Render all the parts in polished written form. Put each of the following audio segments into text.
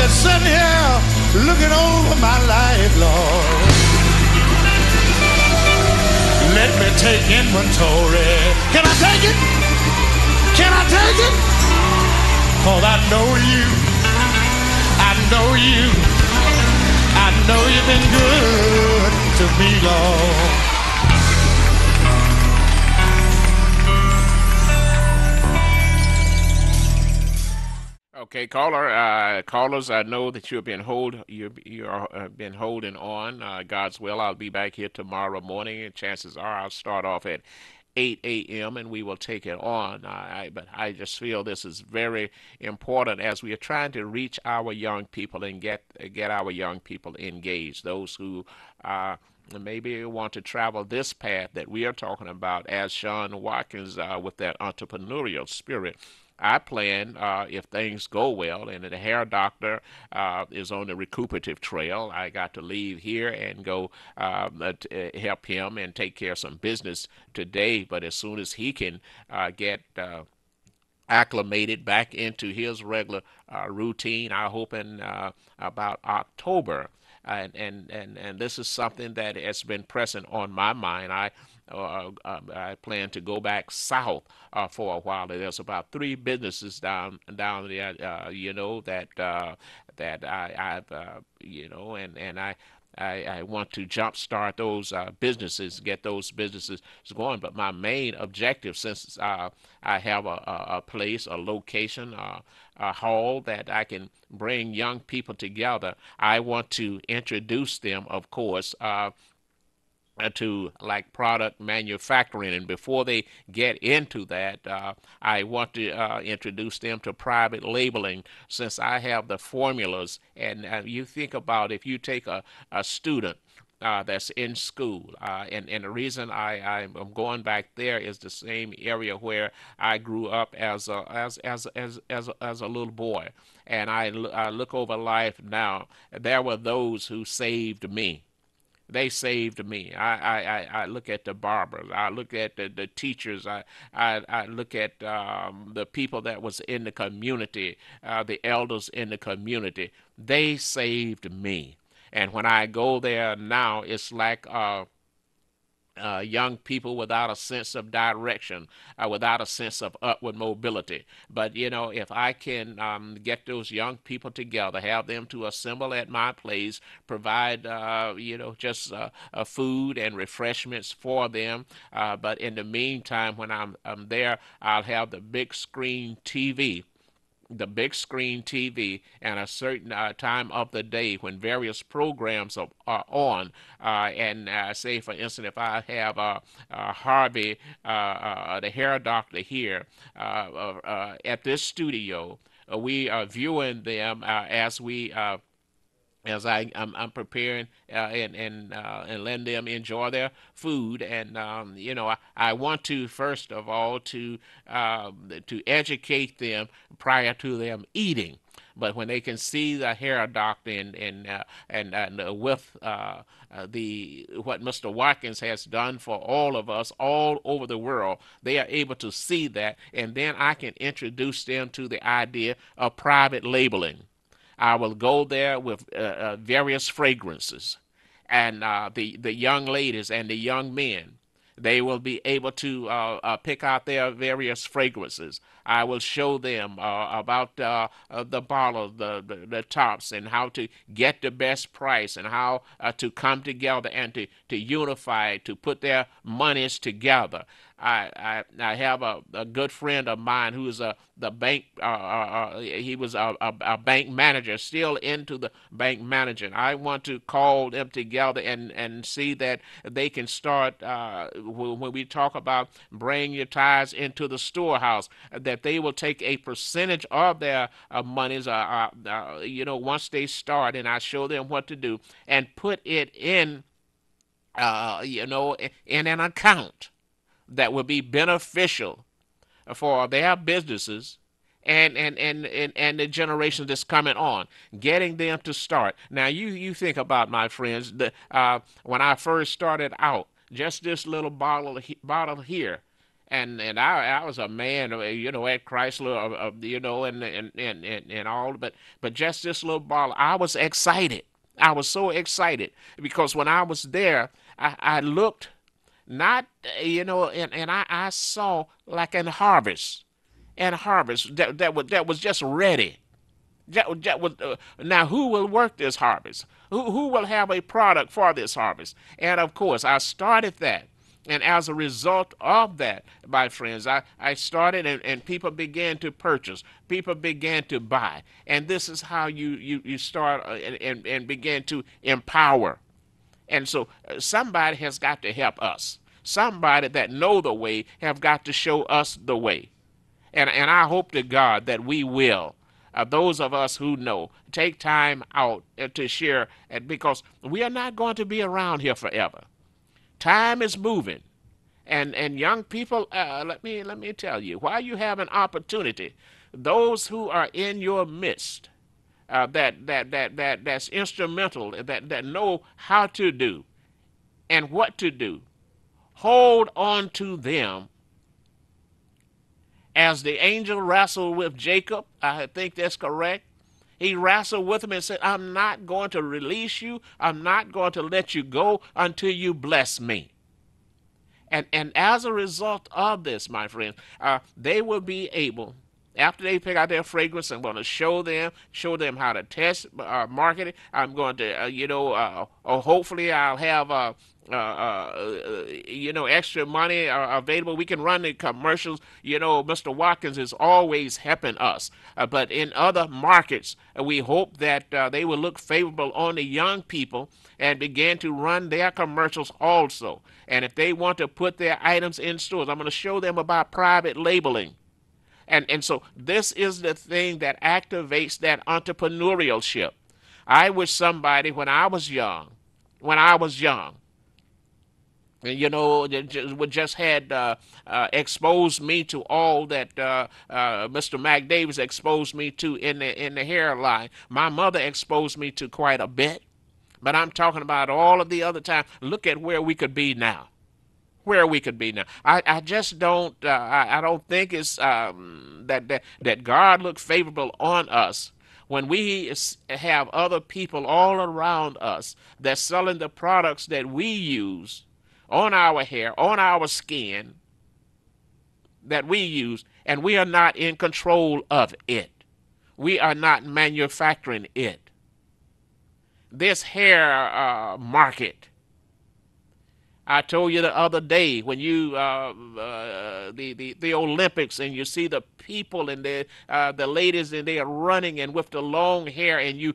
sitting here looking over my life, Lord. Let me take inventory. Can I take it? Can I take it? 'Cause I know you. I know you. I know you've been good to me, Lord. Okay, callers, I know that been holding on. God's will, I'll be back here tomorrow morning, and chances are I'll start off at 8 a.m. and we will take it on. But I just feel this is very important as we are trying to reach our young people and get our young people engaged. Those who maybe want to travel this path that we are talking about, as Sean Watkins with that entrepreneurial spirit. I plan, if things go well and the hair doctor is on the recuperative trail, I got to leave here and go help him and take care of some business today. But as soon as he can get acclimated back into his regular routine, I hope in about October. And this is something that has been pressing on my mind. I plan to go back south for a while. There's about three businesses down there, that I've and I want to jumpstart those businesses, get those businesses going. But my main objective, since I have a place, a location, a hall that I can bring young people together, I want to introduce them, of course, to like product manufacturing. And before they get into that, I want to introduce them to private labeling, since I have the formulas. And you think about, if you take a student that's in school. And the reason I'm going back there is the same area where I grew up as a little boy. And I look over life now. There were those who saved me. They saved me. I look at the barbers. I look at the teachers. I look at the people that was in the community, the elders in the community. They saved me. And when I go there now, it's like young people without a sense of direction, without a sense of upward mobility. But, if I can get those young people together, have them to assemble at my place, provide, just food and refreshments for them. But in the meantime, when I'm there, I'll have the big screen TV and a certain time of the day when various programs are on. And say, for instance, if I have Harvey, the hair doctor here at this studio, we are viewing them as I'm preparing and letting them enjoy their food. And I want to, first of all, to educate them prior to them eating. But when they can see the hair doctor and with what Mr. Watkins has done for all of us all over the world, they are able to see that, and then I can introduce them to the idea of private labeling. I will go there with various fragrances, and the young ladies and the young men, they will be able to pick out their various fragrances. I will show them about the bottle, the tops, and how to get the best price, and how to come together and to unify, to put their monies together. I have a good friend of mine who is the bank. He was a bank manager, still into the bank managing. I want to call them together and see that they can start. When we talk about bring your tithes into the storehouse, that they will take a percentage of their monies. Once they start, and I show them what to do, and put it in in an account that will be beneficial for their businesses and the generation that's coming on, getting them to start. Now, you think about, my friends, when I first started out, just this little bottle here, And I was a man, at Chrysler, and all, but just this little ball, I was excited. I was so excited because when I was there, I looked not, and I saw like an harvest, and harvest that was just ready. That was, now who will work this harvest? Who will have a product for this harvest? And of course, I started that. And as a result of that, my friends, I started and people began to purchase. People began to buy. And this is how you start and begin to empower. And so somebody has got to help us. Somebody that know the way have got to show us the way. And I hope to God that we will. Those of us who know, take time out to share, because we are not going to be around here forever. Time is moving, and young people, let me tell you, while you have an opportunity, those who are in your midst, that's instrumental, that know how to do and what to do, hold on to them. As the angel wrestled with Jacob, I think that's correct. He wrestled with him and said, I'm not going to release you. I'm not going to let you go until you bless me. And as a result of this, my friends, they will be able, after they pick out their fragrance, I'm going to show them how to test, market it. I'm going to, hopefully I'll have, extra money available. We can run the commercials. Mr. Watkins is always helping us. But in other markets, we hope that they will look favorable on the young people and begin to run their commercials also. And if they want to put their items in stores, I'm going to show them about private labeling. And so this is the thing that activates that entrepreneurship. I wish somebody, when I was young, would just had exposed me to all that Mr. Mac Davis exposed me to in the hairline. My mother exposed me to quite a bit, but I'm talking about all of the other time. Look at where we could be now. Where we could be now. I just don't. I don't think it's that God looked favorable on us when we have other people all around us that's selling the products that we use on our hair, on our skin, that we use, and we are not in control of it. We are not manufacturing it. This hair market, I told you the other day when you the Olympics, and you see the people and the ladies, and they are running and with the long hair, and you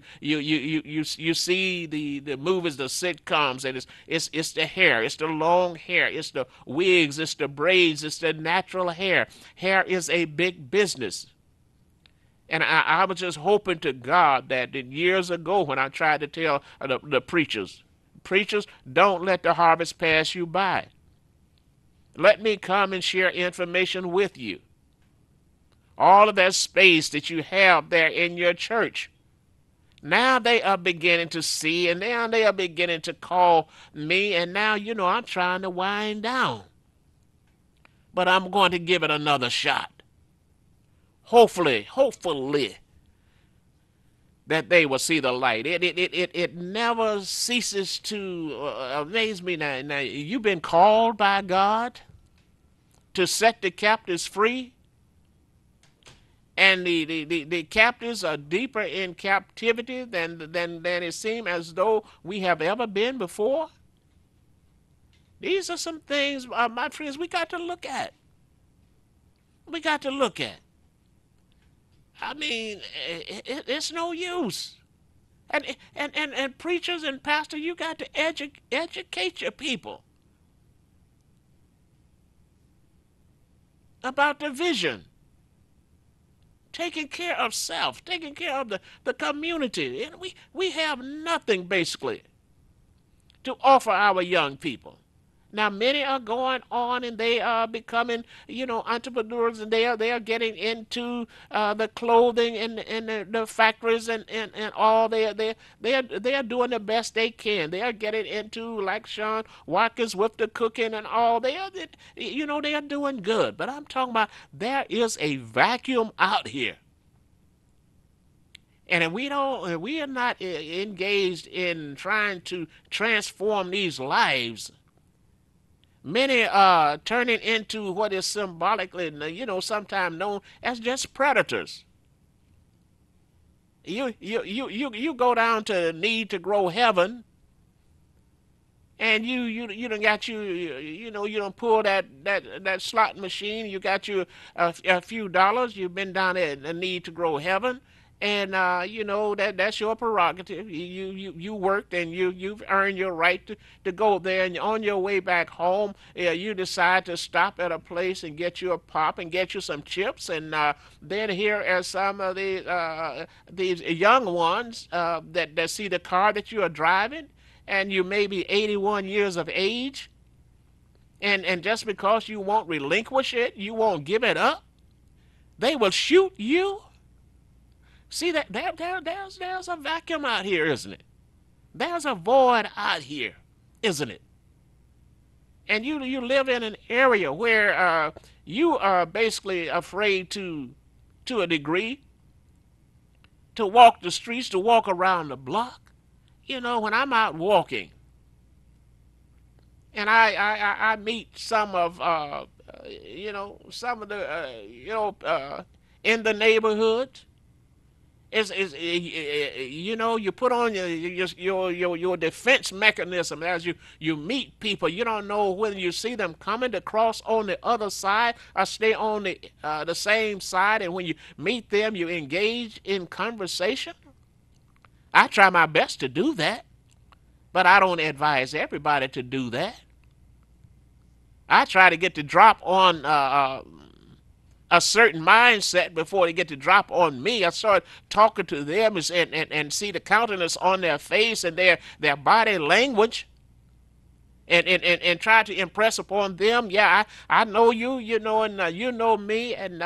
see the movies, the sitcoms, and it's the hair, it's the long hair, it's the wigs, it's the braids, it's the natural hair. Hair is a big business. And I was just hoping to God that years ago, when I tried to tell the preachers, don't let the harvest pass you by. Let me come and share information with you. All of that space that you have there in your church, now they are beginning to see, and now they are beginning to call me, and now, I'm trying to wind down. But I'm going to give it another shot. Hopefully, that they will see the light. It never ceases to amaze me. Now, you've been called by God to set the captives free, and the captives are deeper in captivity than it seems as though we have ever been before. These are some things, my friends, we got to look at. I mean, it's no use. And preachers and pastors, you got to educate your people about the vision. Taking care of self, taking care of the community. And we have nothing, basically, to offer our young people. Now, many are going on and they are becoming, entrepreneurs, and they are getting into the clothing and the factories and all. They are doing the best they can. They are getting into, like Sean Watkins, with the cooking and all. They are doing good. But I'm talking about there is a vacuum out here. And if we are not engaged in trying to transform these lives, many are turning into what is symbolically, sometimes known as just predators. You go down to Need to Grow Heaven, and you done got you don't pull that slot machine. You got you a few dollars. You've been down there in Need to Grow Heaven, and that's your prerogative. You worked, and you've earned your right to go there. And on your way back home, you decide to stop at a place and get you a pop and get you some chips. And then here are some of these young ones that see the car that you are driving, and you may be 81 years of age, and just because you won't relinquish it, you won't give it up, they will shoot you. See that there's a vacuum out here, isn't it? There's a void out here, isn't it? And you live in an area where you are basically afraid to a degree to walk the streets, to walk around the block. When I'm out walking, and I meet some of some of the in the neighborhood. You put on your defense mechanism as you meet people. You don't know whether you see them coming to cross on the other side or stay on the same side. And when you meet them, you engage in conversation. I try my best to do that, but I don't advise everybody to do that. I try to get the drop on a certain mindset before they get to drop on me. I start talking to them and see the countenance on their face and their body language, and try to impress upon them. Yeah, I know you, and you know me, and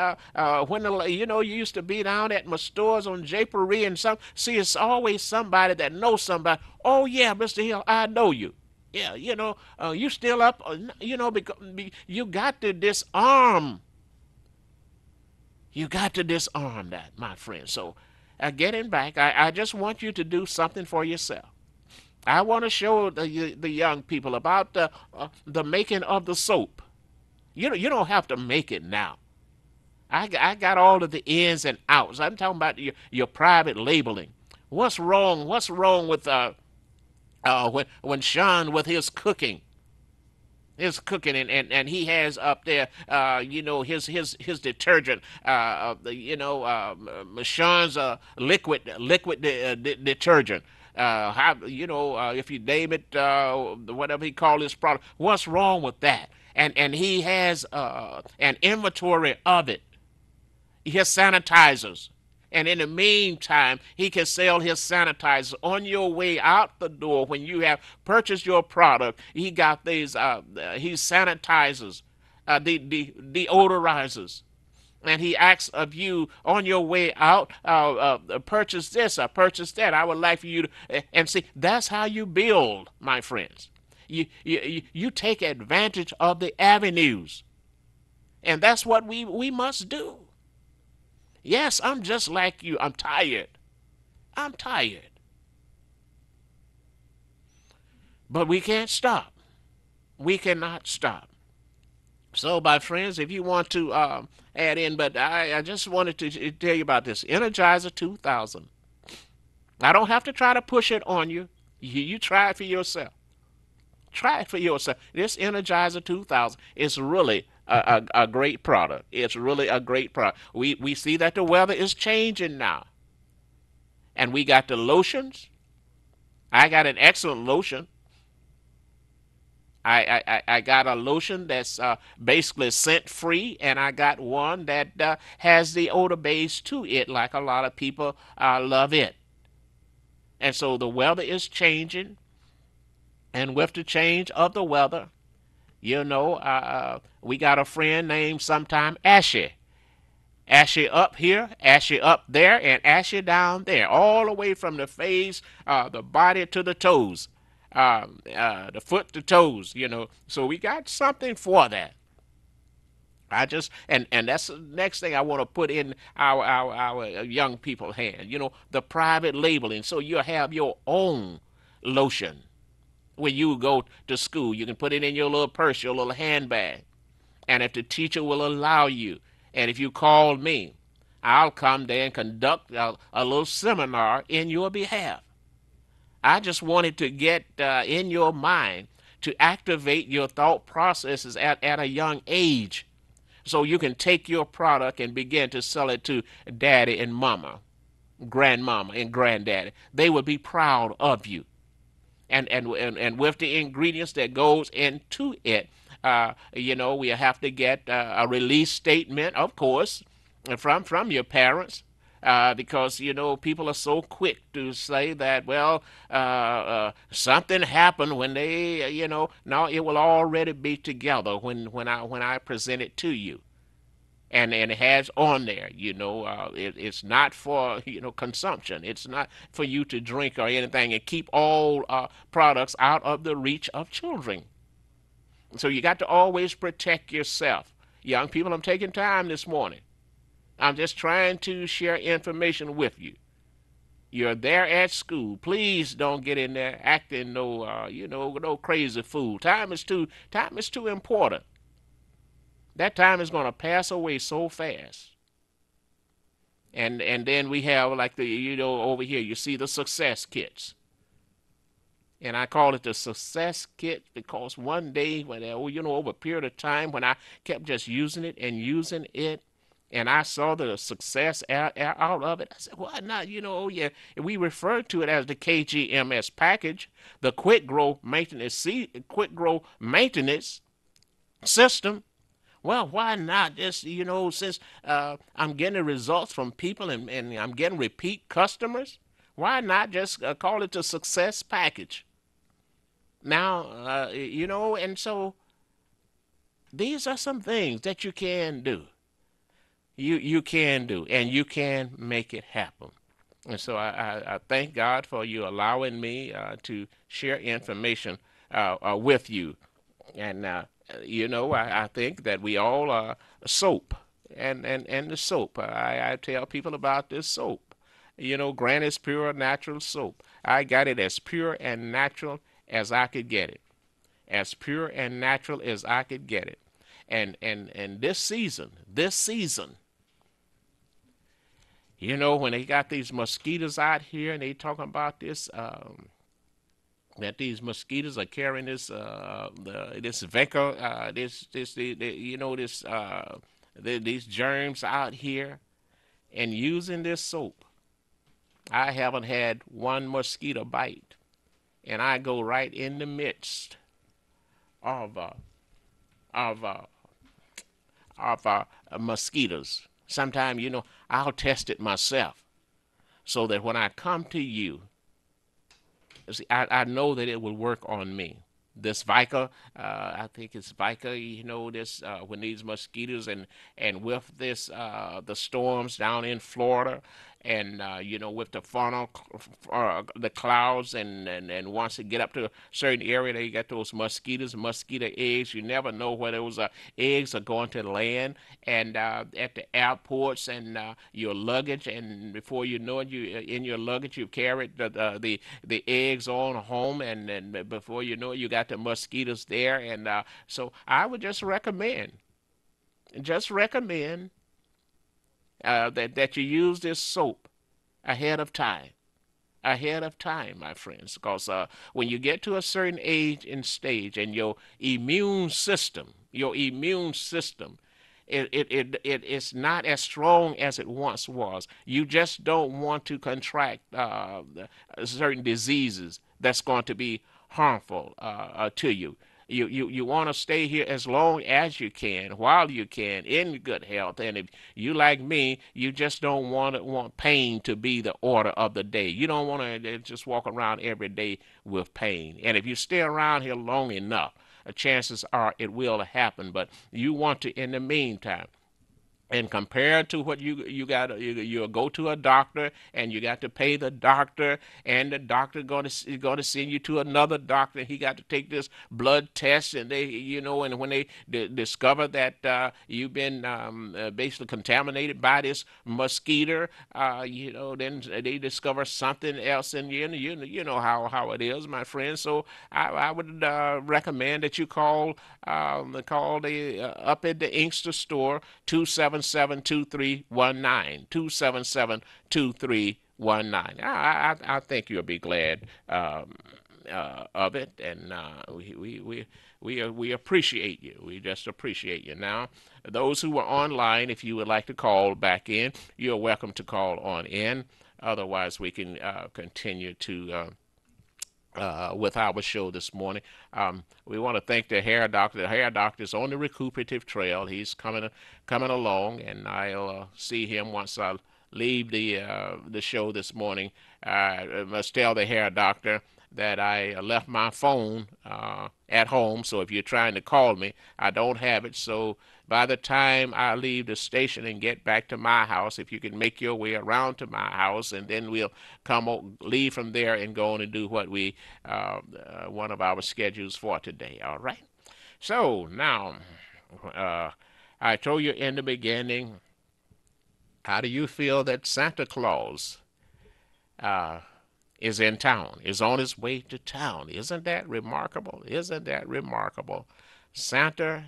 when you used to be down at my stores on Japery, and see, it's always somebody that knows somebody. Oh yeah, Mr. Hill, I know you. Yeah, you still up, because you got to disarm. You got to disarm that, my friend. So, getting back, I just want you to do something for yourself. I want to show the young people about the making of the soap. You don't have to make it now. I got all of the ins and outs. I'm talking about your private labeling. What's wrong? What's wrong with when Sean with his cooking? And he has up there his detergent, Sean's liquid detergent. If you name it, whatever he called his product, what's wrong with that? And he has an inventory of it. His sanitizers. And in the meantime, he can sell his sanitizer on your way out the door. When you have purchased your product, he got these his sanitizers, the deodorizers. And he asks of you on your way out, purchase this or purchase that. I would like for you to, and see, that's how you build, my friends. You take advantage of the avenues. And that's what we must do. Yes, I'm just like you. I'm tired. I'm tired. But we can't stop. We cannot stop. So, my friends, if you want to add in, but I just wanted to tell you about this Energizer 2000. I don't have to try to push it on you. You try it for yourself. Try it for yourself. This Energizer 2000 is really a great product. It's really a great product. We see that the weather is changing now. And we got the lotions. I got an excellent lotion. I got a lotion that's basically scent free, and I got one that has the odor base to it, like a lot of people love it. And so the weather is changing, and with the change of the weather, We got a friend named sometime Ashy. Ashy up here, ashy up there, and ashy down there, all the way from the face, the body to the toes, the foot to toes. So we got something for that. I just and that's the next thing I want to put in our young people's hand. The private labeling, so you have your own lotion when you go to school. You can put it in your little purse, your little handbag, and if the teacher will allow you, and if you call me, I'll come there and conduct a little seminar in your behalf. I just wanted to get in your mind to activate your thought processes at a young age so you can take your product and begin to sell it to daddy and mama, grandmama and granddaddy. They would be proud of you. And with the ingredients that goes into it, we have to get a release statement, of course, from your parents. Because people are so quick to say that, well, something happened when they no, it will already be together when I present it to you, and it has on there, it's not for consumption. It's not for you to drink or anything, and keep all products out of the reach of children. So you got to always protect yourself. Young people, I'm taking time this morning. I'm just trying to share information with you. You're there at school. Please don't get in there acting no crazy fool. Time is too important. That time is going to pass away so fast. And then we have like over here you see the success kits. And I call it the success kit because one day over a period of time when I kept just using it and using it, and I saw the success out of it, I said, why not? Yeah, we refer to it as the KGMS package, the quick grow maintenance system. Well, why not just, since I'm getting the results from people and I'm getting repeat customers, why not just call it the success package? Now, and so these are some things that you can do. You can do, and you can make it happen. And so I thank God for you allowing me to share information with you. And, I think that we all are soap and the soap. I tell people about this soap. Granny's Pure Natural Soap. I got it as pure and natural as I could get it. As pure and natural as I could get it. And this season, when they got these mosquitoes out here and they talking about this, that these mosquitoes are carrying this this vector, these germs out here, and using this soap. I haven't had one mosquito bite, and I go right in the midst of of uh, mosquitoes. Sometimes, I'll test it myself so that when I come to you, see, I know that it will work on me. This Vica, I think it's Vica, this when these mosquitoes and with this the storms down in Florida, and with the funnel, the clouds, and once they get up to a certain area, they get those mosquito eggs. You never know where those eggs are going to land, and at the airports and your luggage, and before you know it, you in your luggage you've carried the eggs on home, and before you know it, you got the mosquitoes there, and so I would just recommend that you use this soap ahead of time. Ahead of time, my friends, because when you get to a certain age and stage, and your immune system, it's not as strong as it once was. You just don't want to contract certain diseases that's going to be harmful to you. You want to stay here as long as you can, while you can, in good health. And if you like me, you just don't want pain to be the order of the day. You don't want to just walk around every day with pain. And if you stay around here long enough, chances are it will happen. But you want to, in the meantime, and compared to what you go to a doctor and you got to pay the doctor, and the doctor going to send you to another doctor, and he got to take this blood test, and they, and when they discover that you've been basically contaminated by this mosquito, then they discover something else, and you know how it is, my friend. So I would recommend that you call the up at the Inkster store, 277-2319, 277-2319. I think you'll be glad of it, and we appreciate you. We just appreciate you. Now, those who are online, if you would like to call back in, you're welcome to call on in. Otherwise, we can continue to with our show this morning. We want to thank the hair doctor. The hair doctor is on the recuperative trail. He's coming along, and I'll see him once I leave the show this morning. I must tell the hair doctor that I left my phone at home, so if you're trying to call me, I don't have it. So by the time I leave the station and get back to my house, if you can make your way around to my house, and then we'll leave from there and go on and do what one of our schedules for today. All right. So now, I told you in the beginning, how do you feel that Santa Claus is in town, is on his way to town? Isn't that remarkable? Isn't that remarkable? Santa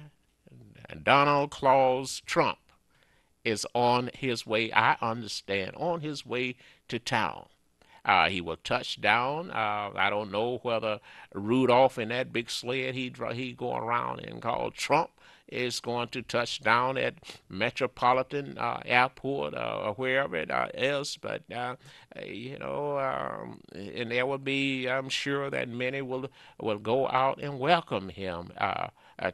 Donald Claus Trump is on his way, I understand, on his way to town. He will touch down. I don't know whether Rudolph in that big sled he go around and called Trump is going to touch down at Metropolitan Airport or wherever it is. But, and there will be, I'm sure that many will go out and welcome him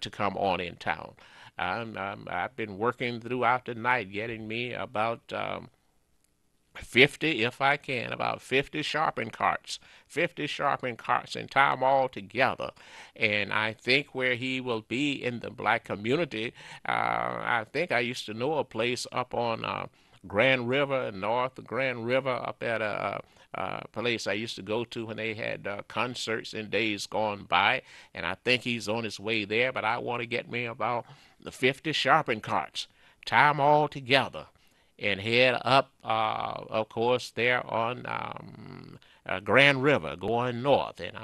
to come on in town. I've been working throughout the night getting me about 50, if I can, about 50 shopping carts and tie them all together. And I think where he will be in the black community, I think I used to know a place up on Grand River, North Grand River, up at a place I used to go to when they had concerts in days gone by, and I think he's on his way there. But I want to get me about the 50 shopping carts, tie them all together, and head up, of course, there on Grand River, going north. And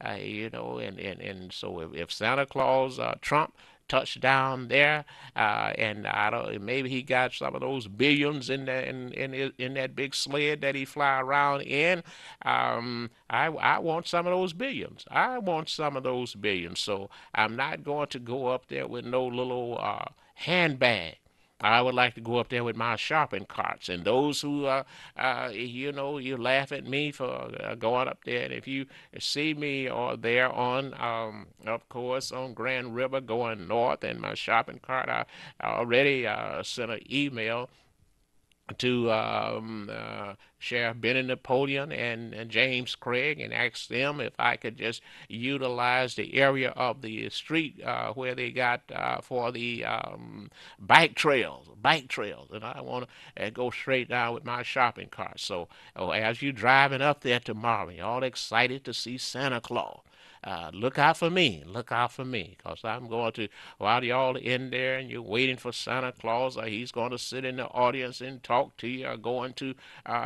and so if Santa Claus Trump touched down there, and I don't, maybe he got some of those billions in that big sled that he fly around in. I want some of those billions. I want some of those billions. So I'm not going to go up there with no little handbag. I would like to go up there with my shopping carts. And those who, you laugh at me for going up there. And if you see me or there on, of course, on Grand River going north in my shopping cart, I already sent an email to Sheriff Benny Napoleon and James Craig, and asked them if I could just utilize the area of the street where they got for the bike trails. And I want to go straight down with my shopping cart. So as you driving up there tomorrow, you're all excited to see Santa Claus. Look out for me, because I'm going to, while y'all in there and you're waiting for Santa Claus, he's going to sit in the audience and talk to you, or go into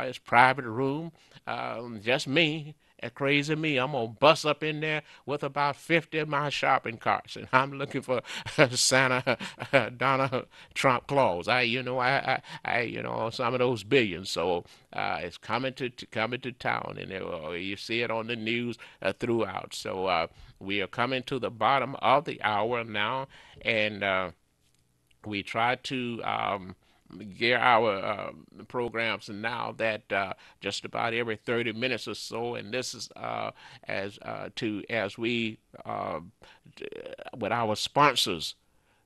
his private room. Just me, crazy me, I'm going to bust up in there with about 50 of my shopping carts, and I'm looking for Santa Donald Trump Claus. Some of those billions. So it's coming to town, and you see it on the news throughout. So we are coming to the bottom of the hour now, and we try to gear our programs now that just about every 30 minutes or so, and this is as we with our sponsors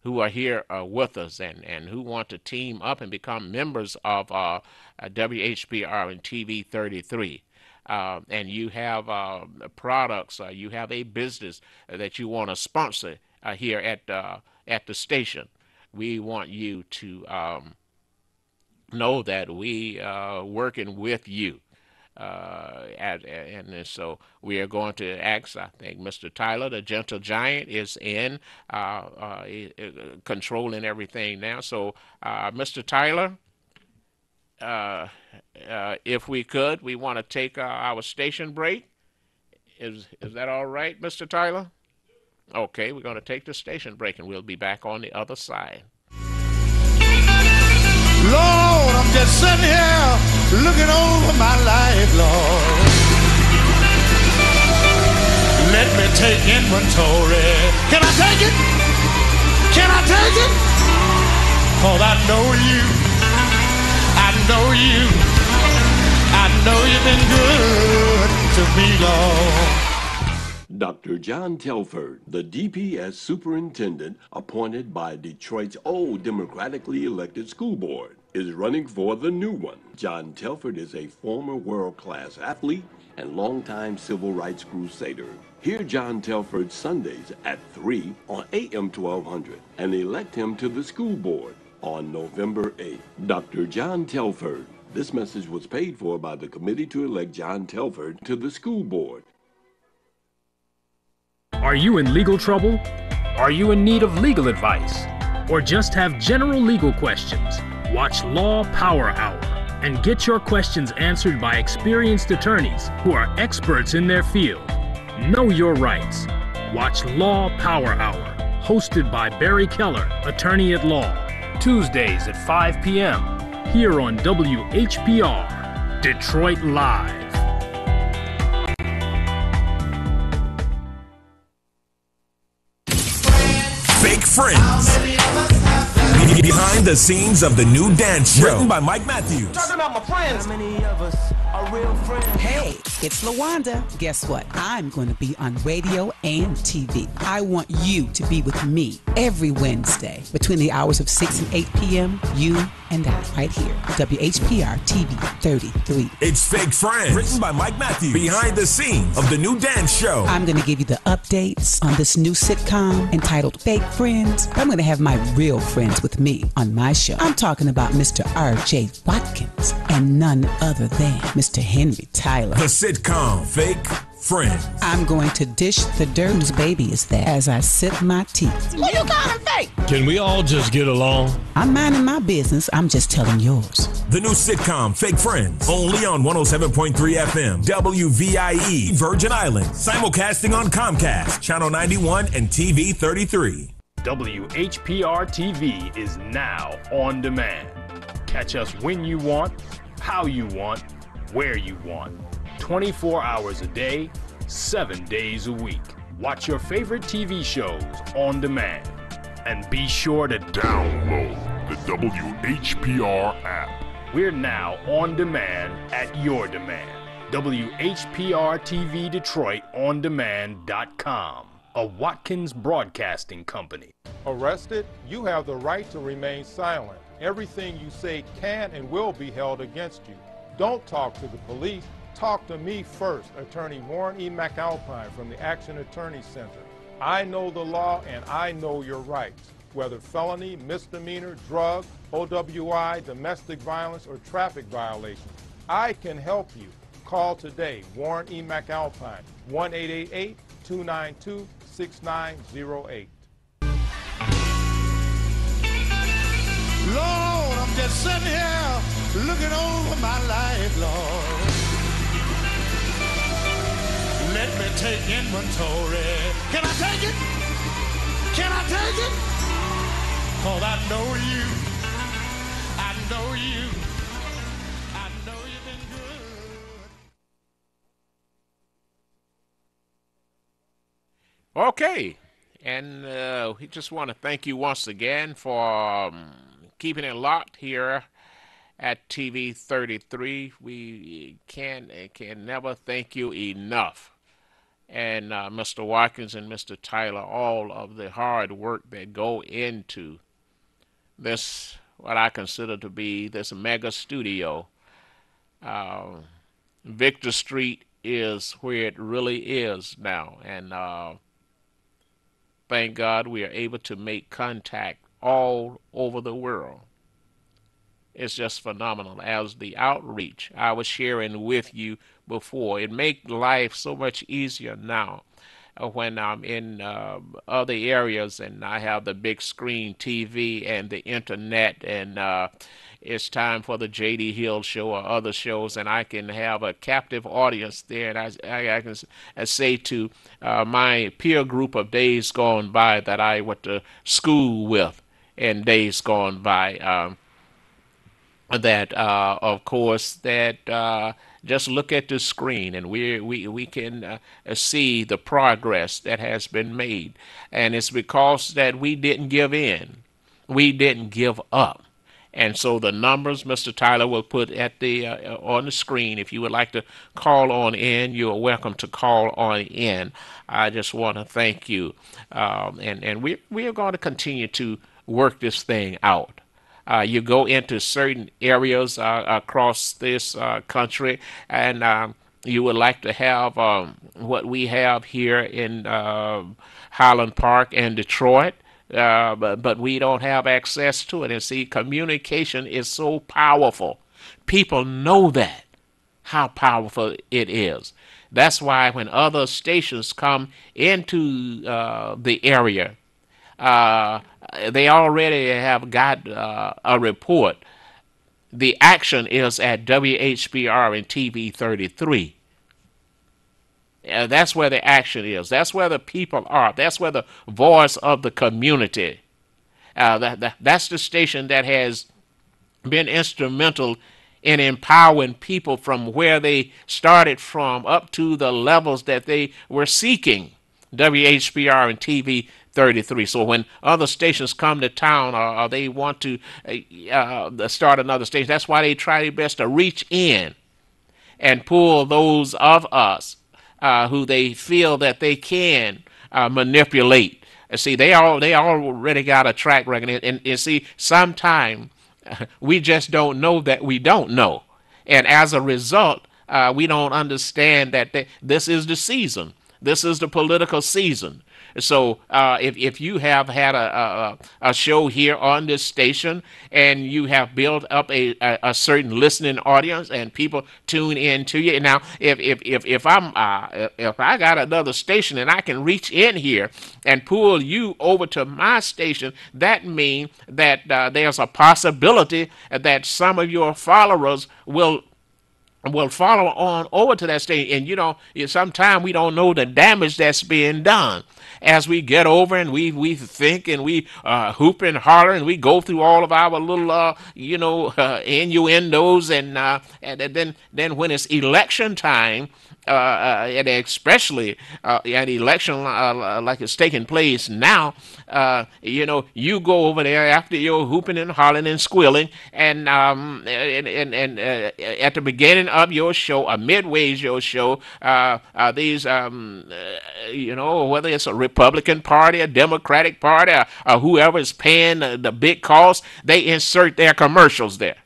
who are here with us and who want to team up and become members of WHPR and TV 33. and you have products, you have a business that you want to sponsor here at the station, we want you to know that we are working with you. And so we are going to ask, I think Mr. Tyler, the gentle giant, is in controlling everything now. So, Mr. Tyler, uh, if we could, we want to take our station break. Is that all right, Mr. Tyler? Okay, we're going to take the station break, and we'll be back on the other side. Lord, I'm just sitting here looking over my life, Lord. Let me take inventory. Can I take it? Can I take it? 'Cause I know you. I know you. I know you've been good to me, Lord. Dr. John Telford, the DPS superintendent appointed by Detroit's old democratically elected school board, is running for the new one. John Telford is a former world-class athlete and longtime civil rights crusader. Hear John Telford Sundays at 3 on AM 1200 and elect him to the school board on November 8th. Dr. John Telford. This message was paid for by the committee to elect John Telford to the school board. Are you in legal trouble? Are you in need of legal advice? Or just have general legal questions? Watch Law Power Hour and get your questions answered by experienced attorneys who are experts in their field. Know your rights. Watch Law Power Hour, hosted by Barry Keller, attorney at law, Tuesdays at 5 p.m. here on WHPR, Detroit Live. Fake Friends. Behind the scenes of the new dance show. Written by Mike Matthews. Talking about my friends. How many of us are real friends? Hey, it's LaWanda. Guess what? I'm going to be on radio and TV. I want you to be with me every Wednesday between the hours of 6 and 8 p.m. You and I, right here, WHPR TV 33. It's Fake Friends. Written by Mike Matthews. Behind the scenes of the new dance show. I'm going to give you the updates on this new sitcom entitled Fake Friends. I'm going to have my real friends with me on my show. I'm talking about Mr. R.J. Watkins and none other than Mr. Henry Tyler. The sitcom Fake Friends. I'm going to dish the dirt whose baby is that as I sip my teeth. Who you calling fake? Can we all just get along? I'm minding my business. I'm just telling yours. The new sitcom Fake Friends. Only on 107.3 FM. WVIE Virgin Islands. Simulcasting on Comcast, Channel 91 and TV 33. WHPR TV is now on demand. Catch us when you want, how you want, where you want. 24 hours a day, 7 days a week. Watch your favorite TV shows on demand. And be sure to download the WHPR app. We're now on demand at your demand. WHPR TV Detroit on demand.com. A Watkins Broadcasting Company. Arrested, you have the right to remain silent. Everything you say can and will be held against you. Don't talk to the police. Talk to me first, Attorney Warren E. McAlpine from the Action Attorney Center. I know the law and I know your rights. Whether felony, misdemeanor, drug, OWI, domestic violence, or traffic violation, I can help you. Call today, Warren E. McAlpine, 1-888-292-6908. Lord, I'm just sitting here looking over my life, Lord. Let me take inventory. Can I take it? Can I take it? 'Cause I know you. I know you. I know you've been good. Okay. And we just want to thank you once again for keeping it locked here at TV 33. We can never thank you enough. And Mr. Watkins and Mr. Tyler, all of the hard work that go into this, what I consider to be this mega studio. Victor Street is where it really is now. And thank God we are able to make contact all over the world. It's just phenomenal. As the outreach I was sharing with you before, it makes life so much easier now when I'm in other areas and I have the big screen TV and the internet, and it's time for the J.D. Hill show or other shows, and I can have a captive audience there, and I can say to my peer group of days gone by that I went to school with in days gone by, that of course that just look at the screen and we can see the progress that has been made, and it's because that we didn't give in, we didn't give up. And so the numbers Mr. Tyler will put at the on the screen. If you would like to call on in, you are welcome to call on in. I just want to thank you, and we are going to continue to work this thing out. You go into certain areas across this country, and you would like to have what we have here in Highland Park and Detroit, but we don't have access to it. And see, communication is so powerful. People know that, how powerful it is. That's why when other stations come into the area, they already have got a report. The action is at WHBR and TV 33. That's where the action is. That's where the people are. That's where the voice of the community. That's the station that has been instrumental in empowering people from where they started from up to the levels that they were seeking. WHBR and TV 33. So when other stations come to town, or they want to start another station, that's why they try their best to reach in and pull those of us who they feel that they can manipulate. See, they already got a track record, and see, sometimes we just don't know that we don't know, and as a result, we don't understand that this is the season. This is the political season. So if you have had a show here on this station and you have built up a certain listening audience and people tune in to you, now if I got another station and I can reach in here and pull you over to my station, that means that there's a possibility that some of your followers will follow on over to that station. And sometimes we don't know the damage that's being done as we get over and we think and we hoop and holler and we go through all of our little innuendos, and then when it's election time, and especially an election like it's taking place now, you go over there after you're hooping and hollering and squealing, and at the beginning of your show, or midways your show, these whether it's a Republican Party, a Democratic Party, or whoever is paying the big cost, they insert their commercials there.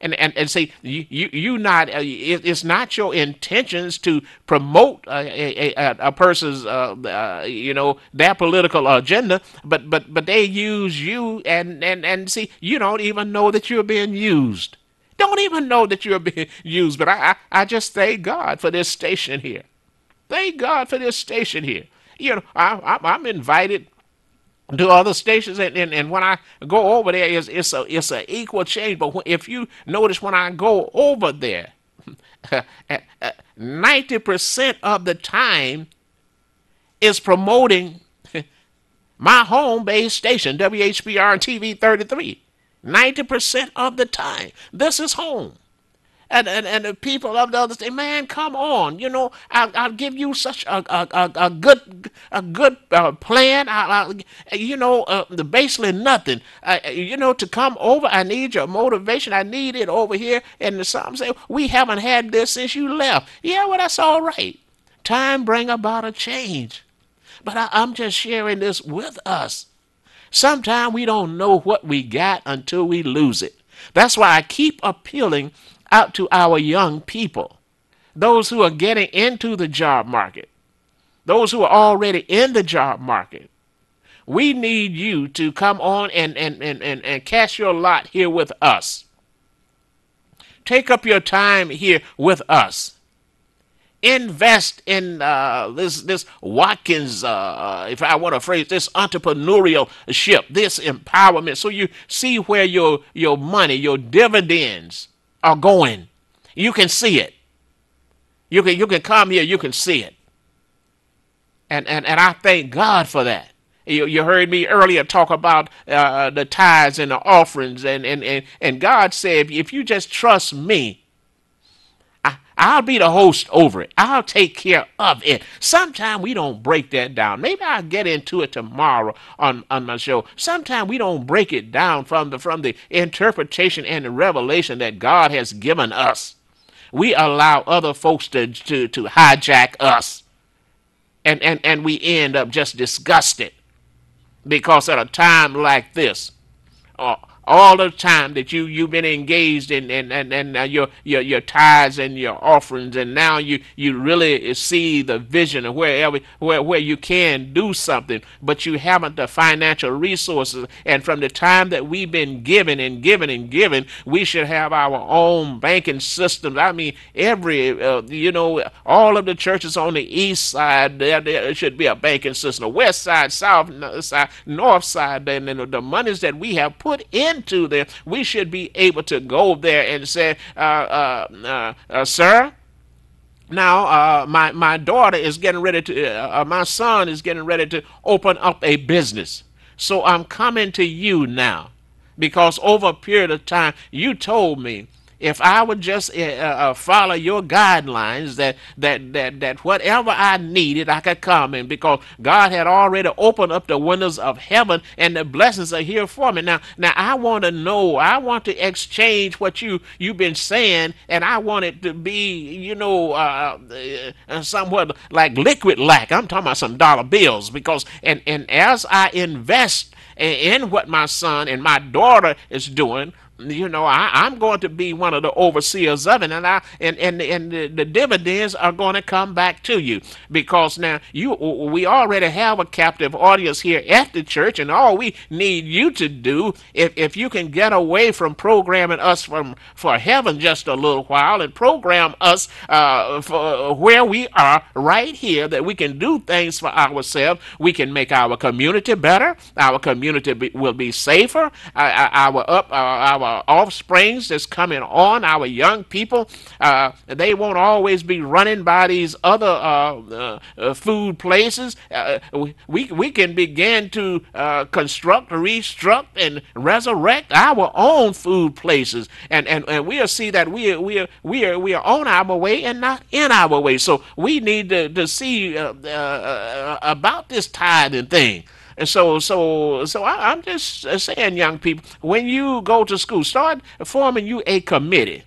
And say you not it's not your intentions to promote a person's their political agenda, but they use you, and see, you don't even know that you're being used. Don't even know that you're being used. But I just thank God for this station here. Thank God for this station here. I'm invited to other stations, and when I go over there, it's an equal change. But if you notice, when I go over there, 90% of the time is promoting my home-based station, WHBR and TV 33. 90% of the time, this is home. And the people of the other say, man, come on, I'll give you such a good plan. Basically nothing. To come over, I need your motivation. I need it over here. And some say, we haven't had this since you left. Yeah, well, that's all right. Time bring about a change. But I'm just sharing this with us. Sometimes we don't know what we got until we lose it. That's why I keep appealing out to our young people. those who are getting into the job market, those who are already in the job market. We need you to come on and cast your lot here with us. Take up your time here with us. Invest in this Watkins, if I want to phrase this, entrepreneurship, this empowerment, so you see where your money, your dividends are going. You can see it. You can come here. You can see it. And I thank God for that. You heard me earlier talk about the tithes and the offerings, and God said, if you just trust me, I'll be the host over it. I'll take care of it. Sometimes we don't break that down. Maybe I'll get into it tomorrow on my show. Sometimes we don't break it down from the interpretation and the revelation that God has given us. We allow other folks to hijack us. And we end up just disgusted. Because at a time like this, all the time that you've been engaged in your tithes and your offerings, and now you really see the vision of where you can do something, but you haven't the financial resources. And from the time that we've been given, we should have our own banking systems. I mean, all of the churches on the east side, there should be a banking system. The west side, south side, north side, and the monies that we have put into there, we should be able to go there and say, sir, now my daughter is getting ready to, my son is getting ready to open up a business. So I'm coming to you now, because over a period of time, you told me if I would just follow your guidelines, that whatever I needed, I could come in, because God had already opened up the windows of heaven and the blessings are here for me. Now I want to know, I want to exchange what you've been saying, and I want it to be, somewhat like liquid lack. I'm talking about some dollar bills, because and as I invest in what my son and my daughter is doing, I'm going to be one of the overseers of it, and the dividends are going to come back to you, because now we already have a captive audience here at the church, and all we need you to do, if you can get away from programming us for heaven just a little while, and program us for where we are right here, that we can do things for ourselves. We can make our community better. Our community will be safer. Our offsprings that's coming on, our young people, they won't always be running by these other food places. We can begin to construct, restruct, and resurrect our own food places, and we'll see that we are on our way and not in our way. So we need to see about this tithing thing. And so I'm just saying, young people, when you go to school, start forming you a committee.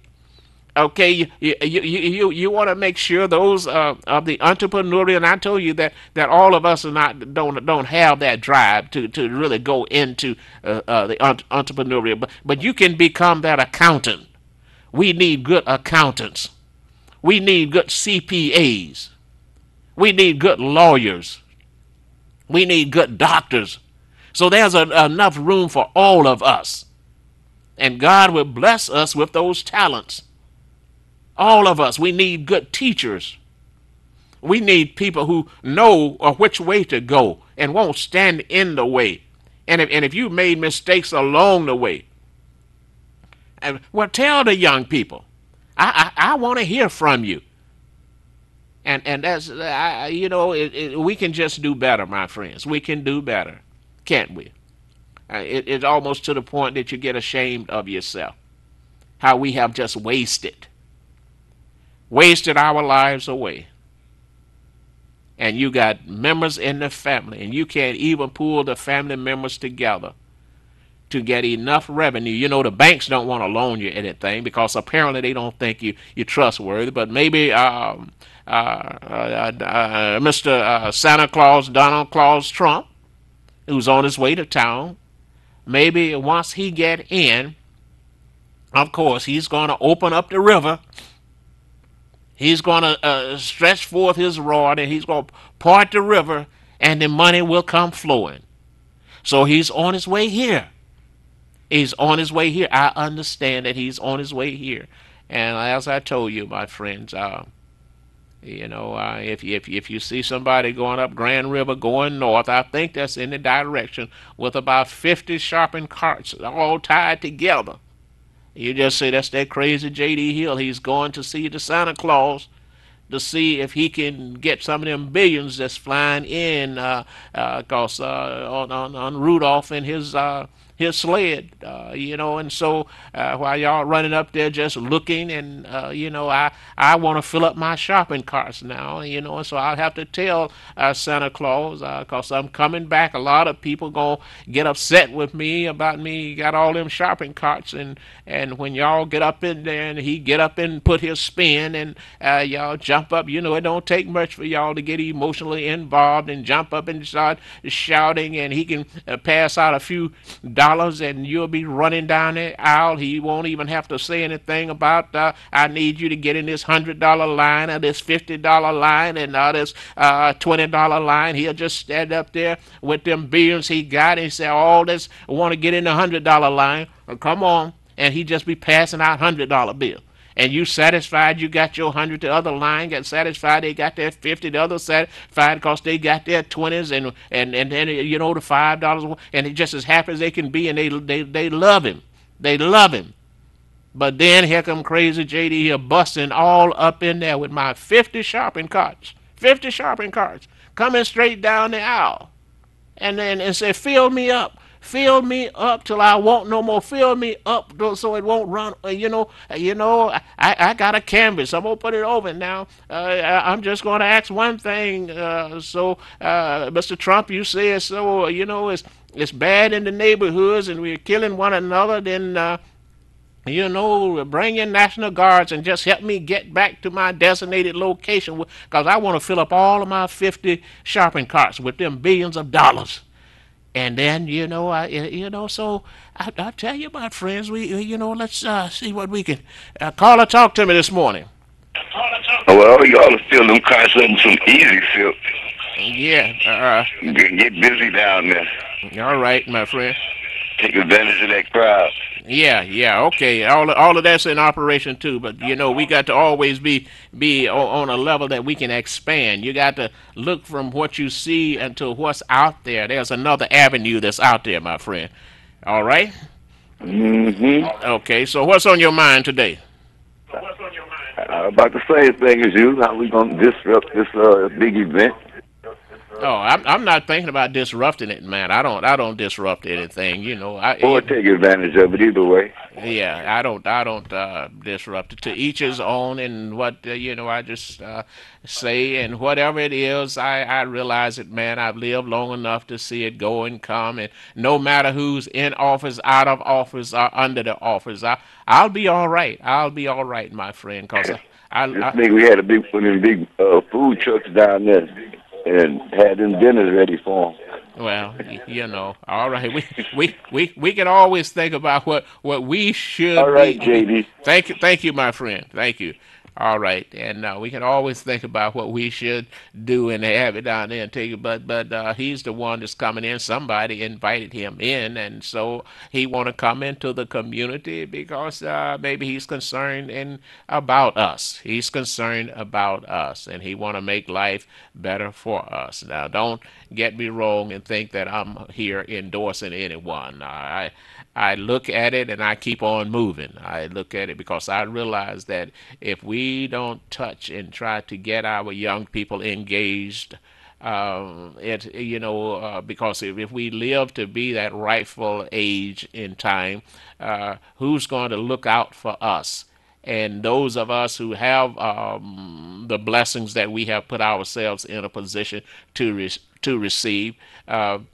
Okay, you want to make sure those of the entrepreneurial, and I told you that all of us don't have that drive to really go into the entrepreneurial, but you can become that accountant. We need good accountants. We need good CPAs. We need good lawyers. We need good doctors. So there's enough room for all of us. And God will bless us with those talents. All of us. We need good teachers. We need people who know which way to go and won't stand in the way. And if you made mistakes along the way, well, tell the young people, I want to hear from you. And that's, we can just do better, my friends. We can do better, can't we? It's almost to the point that you get ashamed of yourself. How we have just wasted our lives away. And you got members in the family, and you can't even pull the family members together to get enough revenue. The banks don't want to loan you anything, because apparently they don't think you're trustworthy. But maybe Mr. Santa Claus, Donald Claus Trump, who's on his way to town, maybe once he get in, of course, he's going to open up the river. He's going to stretch forth his rod, and he's going to part the river, and the money will come flowing. So he's on his way here. He's on his way here. I understand that he's on his way here. And as I told you, my friends, if you see somebody going up Grand River going north, I think that's in the direction with about 50 sharpened carts all tied together. You just say that's that crazy J.D. Hill. He's going to see the Santa Claus to see if he can get some of them billions that's flying in, cause on Rudolph and his sled, and so while y'all running up there just looking, and I want to fill up my shopping carts now, and so I'll have to tell Santa Claus, cause I'm coming back. A lot of people gonna get upset with me about me got all them shopping carts, and when y'all get up in there and he get up and put his spin, and y'all jump up, it don't take much for y'all to get emotionally involved and jump up and start shouting, and he can pass out a few dollars, and you'll be running down the aisle. He won't even have to say anything about I need you to get in this $100 line or this $50 line and this $20 line. He'll just stand up there with them bills he got and say, all this want to get in the $100 line. Come on. And he just be passing out $100 bill. And you satisfied you got your 100, the other line got satisfied they got their 50, the other satisfied because they got their 20s and then the $5, and it just as happy as they can be, and they love him. They love him. But then here come crazy J.D. here busting all up in there with my 50 shopping carts. 50 shopping carts coming straight down the aisle. And say, fill me up. Fill me up till I won't no more. Fill me up so it won't run. I got a canvas. I'm going to put it over now. I'm just going to ask one thing. Mr. Trump, you say so, it's bad in the neighborhoods and we're killing one another. Then, bring in National Guards and just help me get back to my designated location, because I want to fill up all of my 50 shopping carts with them billions of dollars. And then, so I tell you, my friends, let's see what we can. Caller, talk to me this morning. Well, y'all are still them cars letting some easy fill. Yeah. Get busy down there. All right, my friend. Take advantage of that crowd. Yeah, okay. All of that's in operation too, but we got to always be on a level that we can expand. You got to look from what you see until what's out there. There's another avenue that's out there, my friend. All right? Mm-hmm. Okay, so what's on your mind today? About the same thing as you. How we gonna disrupt this big event? Oh, I'm not thinking about disrupting it, man. I don't disrupt anything, Or take advantage of it either way. Yeah, I don't disrupt it. To each his own, and what I just say, and whatever it is, I realize it, man. I've lived long enough to see it go and come, and no matter who's in office, out of office, or under the office, I'll be all right. I'll be all right, my friend. Cause I think we had a big food trucks down there. And had them dinners ready for them. Well, all right. We can always think about what we should. All right, be. JD. Thank you, my friend. Thank you. All right, and we can always think about what we should do and have it down there and take it. But he's the one that's coming in. Somebody invited him in, and so he want to come into the community because maybe he's concerned about us. He's concerned about us, and he want to make life better for us. Now, don't get me wrong and think that I'm here endorsing anyone. I look at it and I keep on moving. I look at it because I realize that if we don't touch and try to get our young people engaged, because if we live to be that rightful age in time, who's going to look out for us? And those of us who have the blessings that we have put ourselves in a position to receive, calling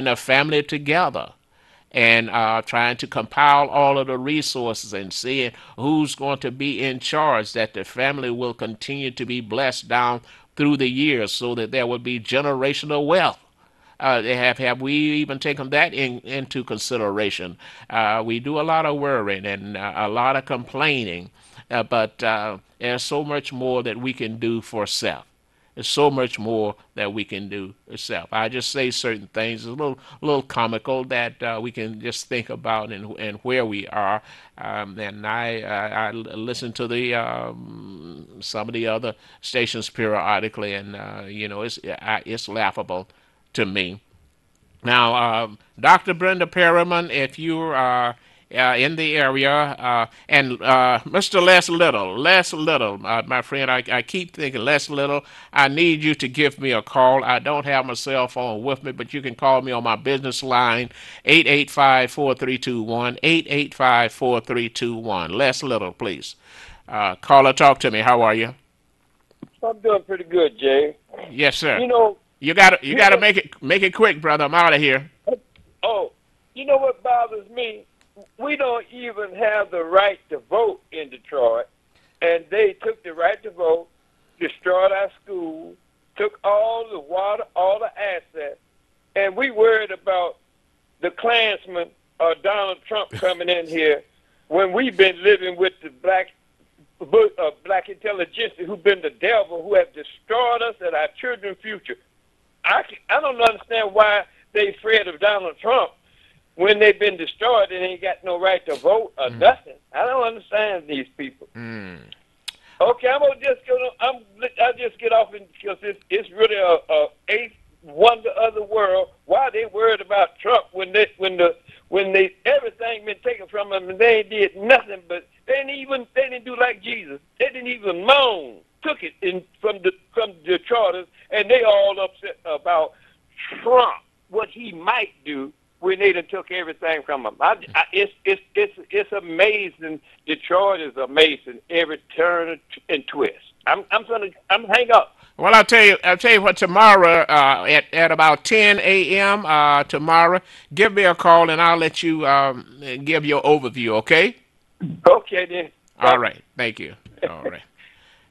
a family together and trying to compile all of the resources and seeing who's going to be in charge, that the family will continue to be blessed down through the years so that there will be generational wealth. Have we even taken that into consideration? We do a lot of worrying and a lot of complaining, but there's so much more that we can do for self. There's so much more that we can do itself. I just say certain things. It's a little comical that we can just think about and where we are. And I listen to the some of the other stations periodically, and it's laughable to me. Now, Dr. Brenda Perriman, if you are in the area, and Mr. Les Little, my friend, I keep thinking, Les Little, I need you to give me a call. I don't have my cell phone with me, but you can call me on my business line, 885-4321, 885-4321. Les Little, please. Caller, talk to me. How are you? I'm doing pretty good, Jay. Yes, sir. You gotta make it quick, brother. I'm out of here. Oh, you know what bothers me? We don't even have the right to vote in Detroit, and they took the right to vote, destroyed our schools, took all the water, all the assets, and we worried about the Klansmen or Donald Trump coming in here when we've been living with the black intelligentsia who've been the devil, who have destroyed us and our children's future. I don't understand why they afraid of Donald Trump when they've been destroyed and ain't got no right to vote or nothing. I don't understand these people. Okay, I'll just get off because it's really a eighth wonder of the world. Why they worried about Trump when everything been taken from them and they ain't did nothing, but they didn't do like Jesus. They didn't even moan. Took it from Detroiters, and they all upset about Trump, what he might do when they done took everything from him. It's amazing. Detroit is amazing. Every turn and twist. I'm hang up. Well, I'll tell you what. Tomorrow at about 10 a.m. Tomorrow, give me a call and I'll let you give your overview. Okay. Okay then. All right. Thank you. All right.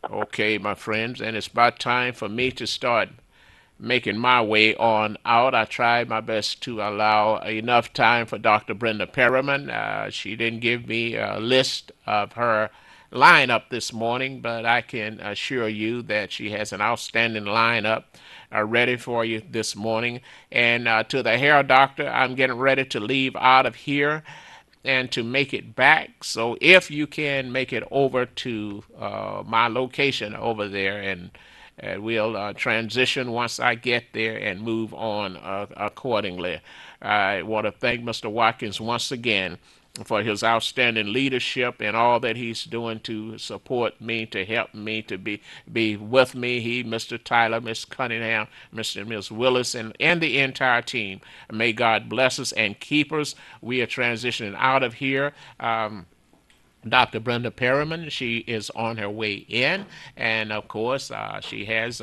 Okay, my friends, and it's about time for me to start making my way on out. I tried my best to allow enough time for Dr. Brenda Perriman. She didn't give me a list of her lineup this morning, but I can assure you that she has an outstanding lineup ready for you this morning. And to the hair doctor, I'm getting ready to leave out of here and to make it back. So if you can make it over to my location over there, and we'll transition once I get there and move on accordingly. I want to thank Mr. Watkins once again for his outstanding leadership and all that he's doing to support me, to help me, to be with me. He, Mr. Tyler, Miss Cunningham, Mr. and Ms. Willis, and the entire team. May God bless us and keep us. We are transitioning out of here. Dr. Brenda Perriman, she is on her way in, and of course she has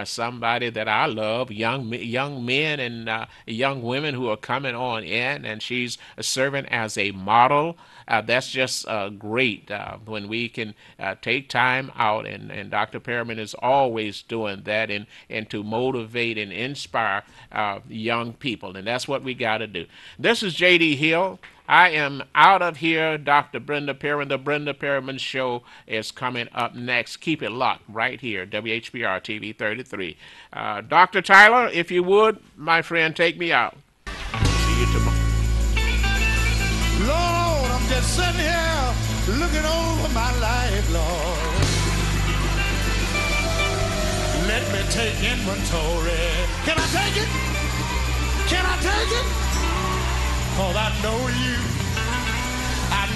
somebody that I love, young men and young women who are coming on in, and she's serving as a model. That's just great when we can take time out, and Dr. Perriman is always doing that, and to motivate and inspire young people, and that's what we got to do. This is J.D. Hill. I am out of here. Dr. Brenda Perriman, the Brenda Perriman Show is coming up next. Keep it locked right here, WHPR TV 33. Dr. Tyler, if you would, my friend, take me out. See you tomorrow. Lord, I'm just sitting here looking over my life, Lord. Let me take inventory. Can I take it? Can I take it? 'Cause I know you, I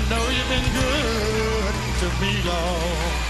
know you've been good to me, Lord.